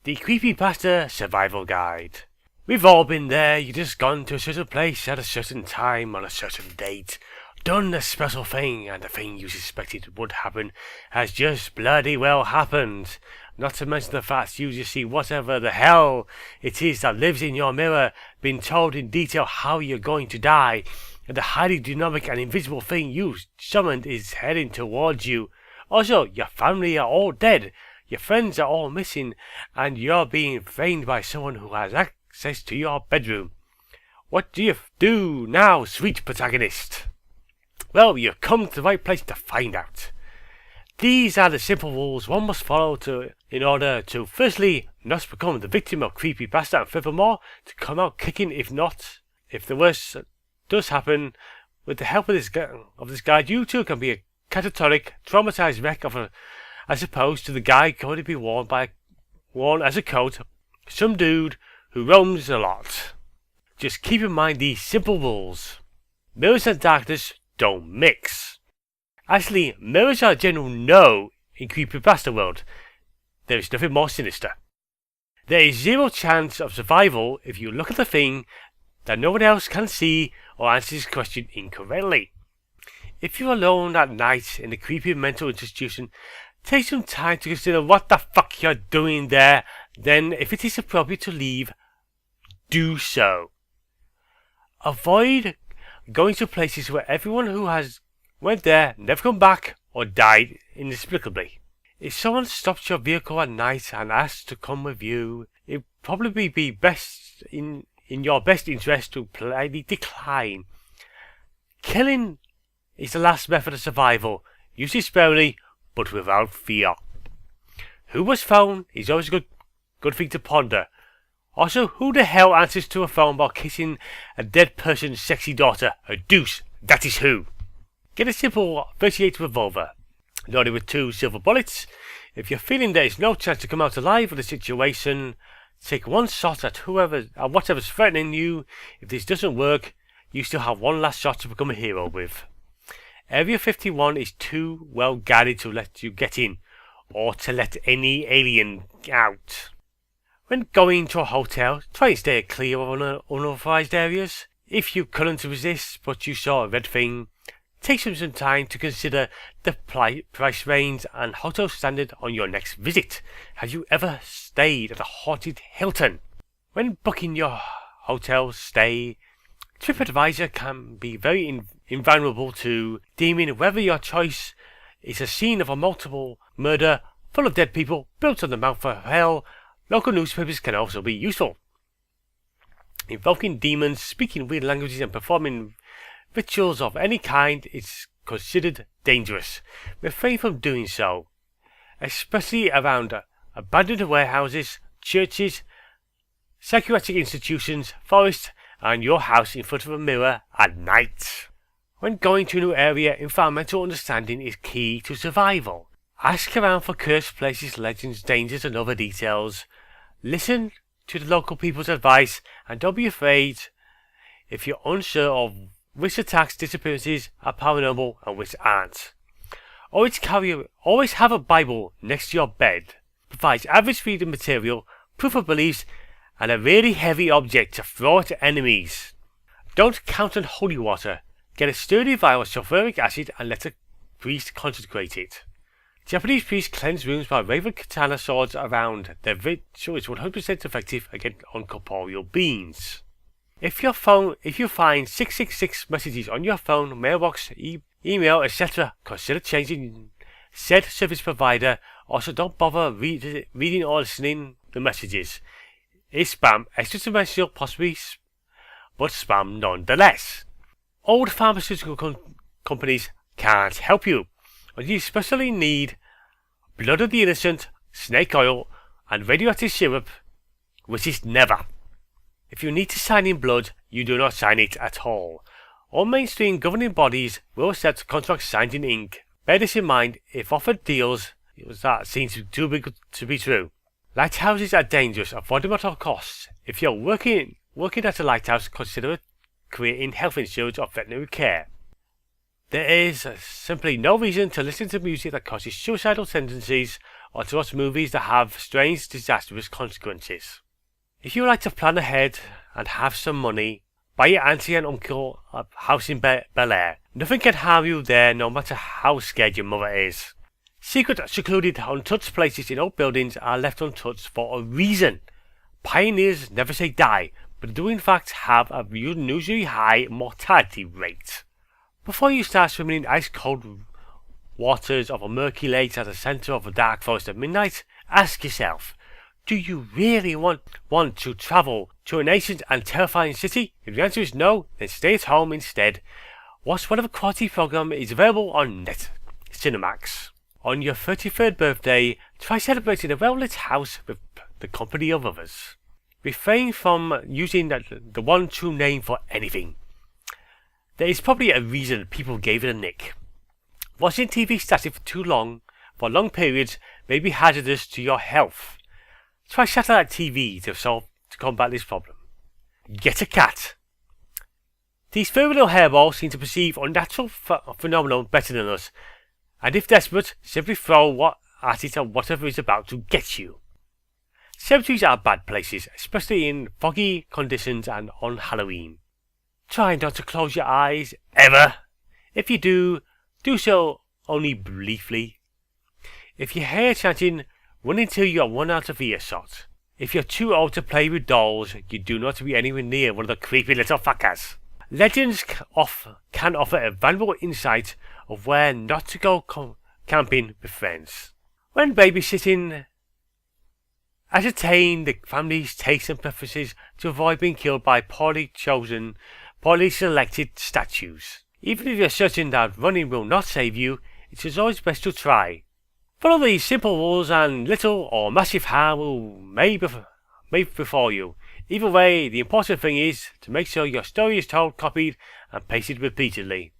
The Creepypasta Survival Guide. We've all been there. You just gone to a certain place at a certain time on a certain date, done a special thing, and the thing you suspected would happen has just bloody well happened. Not to mention the fact you just see whatever the hell it is that lives in your mirror, being told in detail how you're going to die, and the highly dynamic and invisible thing you summoned is heading towards you. Also, your family are all dead. Your friends are all missing, and you're being framed by someone who has access to your bedroom. What do you do now, sweet protagonist? Well, you've come to the right place to find out. These are the simple rules one must follow in order to, firstly, not become the victim of creepypasta, and furthermore, to come out kicking if the worst does happen. With the help of this guide, you too can be a catatonic, traumatized wreck as opposed to the guy going to be worn as a coat, some dude who roams a lot. Just keep in mind these simple rules. Mirrors and darkness don't mix. Actually, mirrors are a general no in Creepypasta world. There is nothing more sinister. There is zero chance of survival if you look at the thing that no one else can see or answer this question incorrectly. If you're alone at night in a creepy mental institution, take some time to consider what the fuck you're doing there. Then, if it is appropriate to leave, do so. Avoid going to places where everyone who has went there never come back or died inexplicably. If someone stops your vehicle at night and asks to come with you, it would probably be best in your best interest to politely decline. Killing is the last method of survival. Use it sparingly, but without fear. Who was found is always a good thing to ponder. Also, who the hell answers to a phone while kissing a dead person's sexy daughter? A deuce, that is who. Get a simple 38 revolver, loaded with 2 silver bullets. If you're feeling there is no chance to come out alive of the situation, take one shot at whatever's threatening you. If this doesn't work, you still have one last shot to become a hero with. Area 51 is too well guarded to let you get in, or to let any alien out. When going to a hotel, try and stay clear of unauthorized areas. If you couldn't resist, but you saw a red thing, take some time to consider the price range and hotel standard on your next visit. Have you ever stayed at a haunted Hilton? When booking your hotel stay, TripAdvisor can be very invulnerable to deeming whether your choice is a scene of a multiple murder full of dead people built on the mouth of hell. Local newspapers can also be useful. Invoking demons, speaking weird languages, and performing rituals of any kind is considered dangerous. Refrain from doing so, especially around abandoned warehouses, churches, psychiatric institutions, forests, and your house in front of a mirror at night. When going to a new area, environmental understanding is key to survival. Ask around for cursed places, legends, dangers, and other details. Listen to the local people's advice, and don't be afraid if you're unsure of which attacks, disappearances are paranormal and which aren't. Always have a Bible next to your bed. Provides average reading material, proof of beliefs, and a really heavy object to throw at enemies. Don't count on holy water. Get a sturdy vial of sulfuric acid and let a priest consecrate it. Japanese priests cleanse rooms by waving katana swords around. Their ritual is 100% effective against uncorporeal beings. If you find 666 messages on your phone, mailbox, email, etc., consider changing said service provider. Also, don't bother reading or listening the messages. It's spam, extra-dimensional possibly, but spam nonetheless. Old pharmaceutical companies can't help you, but you especially need blood of the innocent, snake oil, and radioactive syrup, which is never. If you need to sign in blood, you do not sign it at all. All mainstream governing bodies will accept contracts signed in ink. Bear this in mind if offered deals that seem too big to be true. Lighthouses are dangerous. Avoid them at all costs. If you're working at a lighthouse, consider a career in health insurance or veterinary care. There is simply no reason to listen to music that causes suicidal tendencies or to watch movies that have strange, disastrous consequences. If you like to plan ahead and have some money, buy your auntie and uncle a house in Bel Air. Nothing can harm you there, no matter how scared your mother is. Secret, secluded, untouched places in old buildings are left untouched for a reason. Pioneers never say die, but do in fact have a unusually high mortality rate. Before you start swimming in ice-cold waters of a murky lake at the centre of a dark forest at midnight, ask yourself, do you really want to travel to an ancient and terrifying city? If the answer is no, then stay at home instead. Watch whatever quality program is available on Cinemax. On your 33rd birthday, try celebrating a well-lit house with the company of others. Refrain from using the one true name for anything. There is probably a reason people gave it a nick. Watching TV static for long periods may be hazardous to your health. Try satellite TV to combat this problem. Get a cat. These furry little hairballs seem to perceive unnatural phenomena better than us, and if desperate, simply throw at it or whatever is about to get you. Cemeteries are bad places, especially in foggy conditions and on Halloween. Try not to close your eyes, ever. If you do so only briefly. If you hear chanting, run until you are one out of earshot. If you're too old to play with dolls, you do not be anywhere near one of the creepy little fuckers. Legends can offer a valuable insight of where not to go camping with friends. When babysitting, ascertain the family's tastes and preferences to avoid being killed by poorly selected statues. Even if you're certain that running will not save you, it is always best to try. Follow these simple rules and little or massive harm may befall you. Either way, the important thing is to make sure your story is told, copied, and pasted repeatedly.